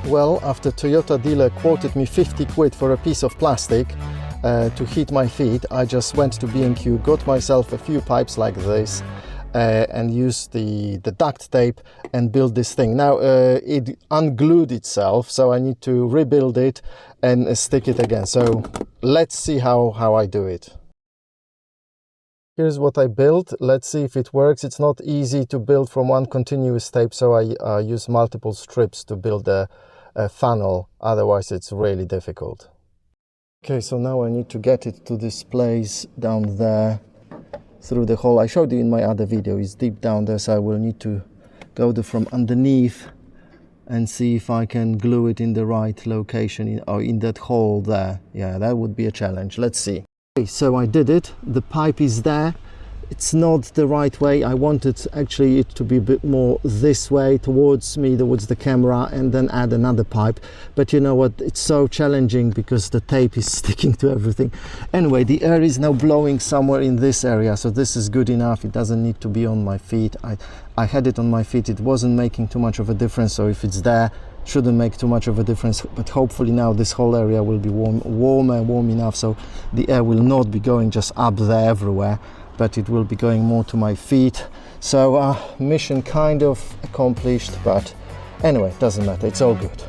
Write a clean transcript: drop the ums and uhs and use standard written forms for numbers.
Well, after Toyota dealer quoted me 50 quid for a piece of plastic to heat my feet, I just went to B&Q, got myself a few pipes like this and used the duct tape and built this thing. Now it unglued itself, so I need to rebuild it and stick it again. So let's see how I do it. Here's what I built. Let's see if it works. It's not easy to build from one continuous tape, so I use multiple strips to build a funnel. Otherwise, it's really difficult. Okay, so now I need to get it to this place down there through the hole. I showed you in my other video. It's deep down there, so I will need to go from underneath and see if I can glue it in the right location or in that hole there. Yeah, that would be a challenge. Let's see. Okay, so I did it. The pipe is there. It's not the right way. I wanted actually it to be a bit more this way towards me, towards the camera, and then add another pipe. But you know what? It's so challenging because the tape is sticking to everything. Anyway, the air is now blowing somewhere in this area, so this is good enough. It doesn't need to be on my feet. I had it on my feet. It wasn't making too much of a difference, so if it's there, shouldn't make too much of a difference. But hopefully now this whole area will be warm enough, so the air will not be going just up there everywhere, but it will be going more to my feet. So mission kind of accomplished, but anyway, doesn't matter, it's all good.